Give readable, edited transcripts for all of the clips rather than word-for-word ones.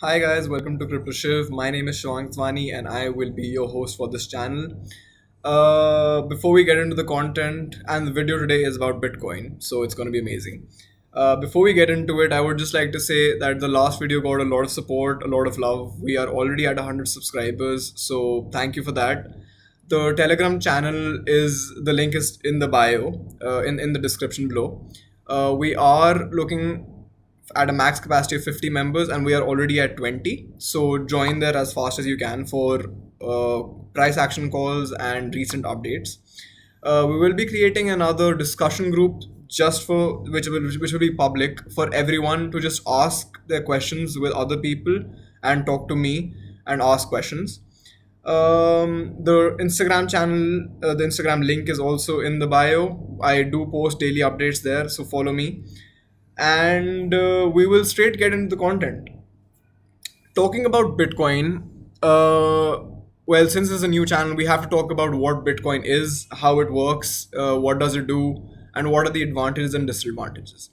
Hi guys, welcome to CryptoShiv. My name is Shivang Thwani and I will be your host for this channel. Before we get into the content, and the video today is about Bitcoin, so it's going to be amazing. Before we get into it, I would just like to say that the last video got a lot of support, a lot of love. We are already at 100 subscribers, so thank you for that. The Telegram channel is the link is in the bio, in the description below. We are looking at a max capacity of 50 members and we are already at 20, so join there as fast as you can for price action calls and recent updates. We will be creating another discussion group just for which will be public for everyone to just ask their questions with other people and talk to me and ask questions. The Instagram channel, the Instagram link is also in the bio. I do post daily updates there, so follow me. And we will straight get into the content. Talking about Bitcoin, well, since it's a new channel, we have to talk about what Bitcoin is, how it works, what does it do, and what are the advantages and disadvantages.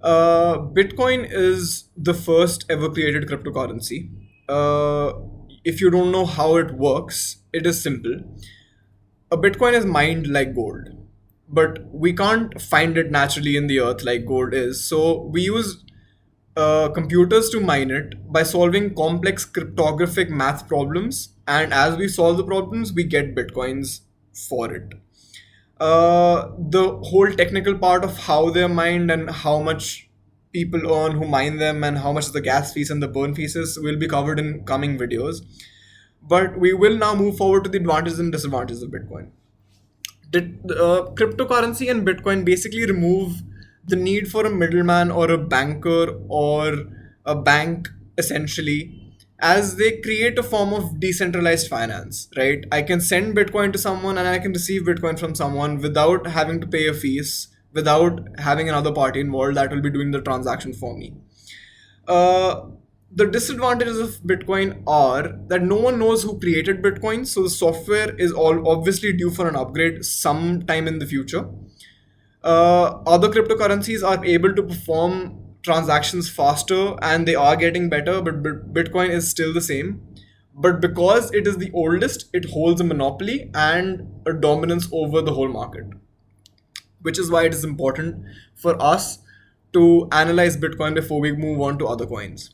Bitcoin is the first ever created cryptocurrency. If you don't know how it works, it is simple. A Bitcoin is mined like gold, but we can't find it naturally in the earth like gold is. So we use computers to mine it by solving complex cryptographic math problems. And as we solve the problems, we get Bitcoins for it. The whole technical part of how they're mined and how much people earn who mine them and how much is the gas fees and the burn fees will be covered in coming videos. But we will now move forward to the advantages and disadvantages of Bitcoin. Cryptocurrency and Bitcoin basically remove the need for a middleman or a banker or a bank, essentially, as they create a form of decentralized finance, right? I can send Bitcoin to someone and I can receive Bitcoin from someone without having to pay a fees, without having another party involved that will be doing the transaction for me. Uh, the disadvantages of Bitcoin are that no one knows who created Bitcoin, so the software is all obviously due for an upgrade sometime in the future. Other cryptocurrencies are able to perform transactions faster and they are getting better, but Bitcoin is still the same. But because it is the oldest, it holds a monopoly and a dominance over the whole market, which is why it is important for us to analyze Bitcoin before we move on to other coins.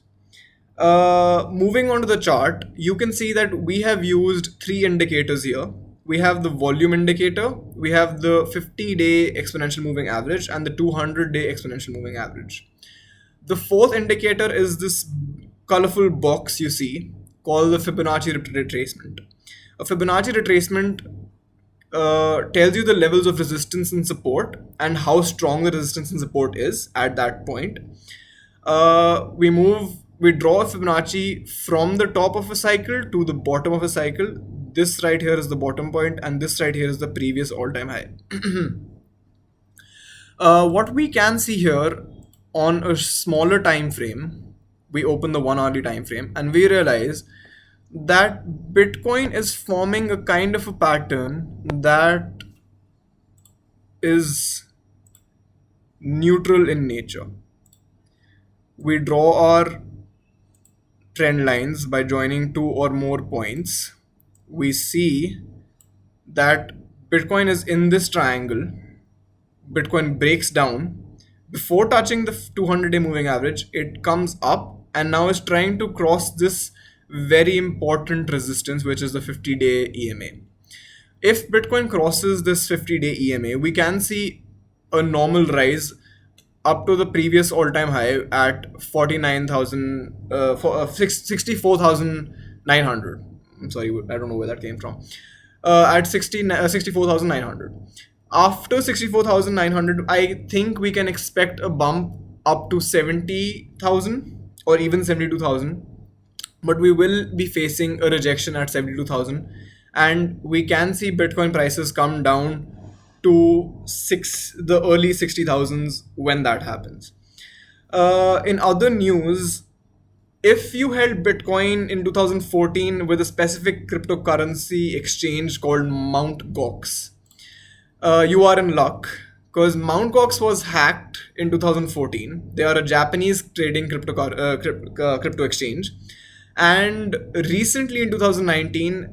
Moving on to the chart, you can see that we have used three indicators here. We have the volume indicator, we have the 50-day exponential moving average, and the 200-day exponential moving average. The fourth indicator is this colorful box you see called the Fibonacci retracement. A Fibonacci retracement tells you the levels of resistance and support and how strong the resistance and support is at that point. We draw a Fibonacci from the top of a cycle to the bottom of a cycle. This right here is the bottom point, and this right here is the previous all-time high. What we can see here on a smaller time frame, we open the 1 hourly time frame, and we realize that Bitcoin is forming a kind of a pattern that is neutral in nature. We draw our trend lines by joining two or more points. We see that Bitcoin is in this triangle. Bitcoin breaks down. Before touching the 200-day moving average, it comes up and now is trying to cross this very important resistance, which is the 50-day EMA. If Bitcoin crosses this 50-day EMA, we can see a normal rise up to the previous all-time high at 64,900. I'm sorry, I don't know where that came from. At 64,900. After 64,900, I think we can expect a bump up to 70,000 or even 72,000. But we will be facing a rejection at 72,000, and we can see Bitcoin prices come down to the early 60,000s when that happens. In other news, if you held Bitcoin in 2014 with a specific cryptocurrency exchange called Mt. Gox, you are in luck because Mt. Gox was hacked in 2014. They are a Japanese trading crypto exchange, and recently in 2019,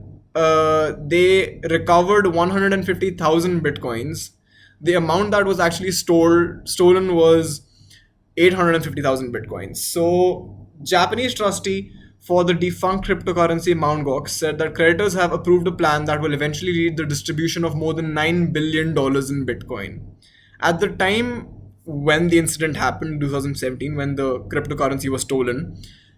they recovered 150,000 bitcoins. The amount that was actually stolen was 850,000 bitcoins. So, Japanese trustee for the defunct cryptocurrency Mt. Gox said that creditors have approved a plan that will eventually lead the distribution of more than $9 billion in Bitcoin. At the time when the incident happened in 2017, when the cryptocurrency was stolen,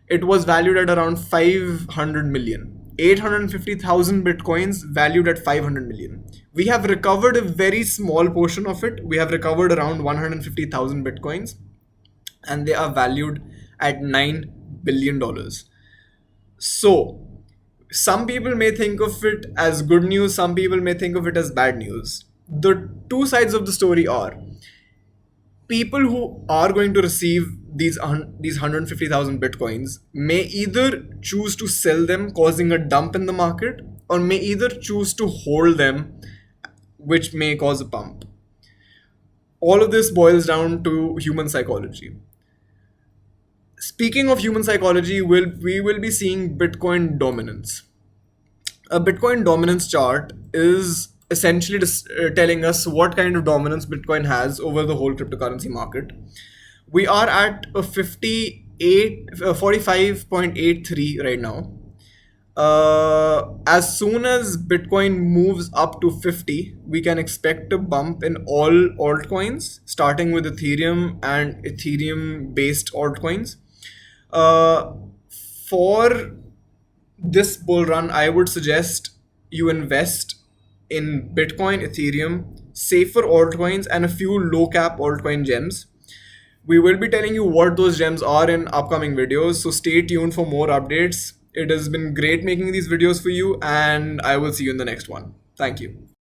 it was valued at around 500 million. 850,000 bitcoins valued at 500 million. We have recovered a very small portion of it. We have recovered around 150,000 bitcoins, and they are valued at $9 billion. So, some people may think of it as good news, some people may think of it as bad news. The two sides of the story are people who are going to receive these 150,000 bitcoins may either choose to sell them, causing a dump in the market, or may either choose to hold them, which may cause a pump. All of this boils down to human psychology. Speaking of human psychology, we will be seeing Bitcoin dominance. A Bitcoin dominance chart is essentially telling us what kind of dominance Bitcoin has over the whole cryptocurrency market. We are at a 45.83 right now. As soon as Bitcoin moves up to 50, we can expect a bump in all altcoins, starting with Ethereum and Ethereum based altcoins. Uh, for this bull run, I would suggest you invest in Bitcoin, Ethereum, safer altcoins, and a few low cap altcoin gems. We will be telling you what those gems are in upcoming videos, so stay tuned for more updates. It has been great making these videos for you, and I will see you in the next one. Thank you.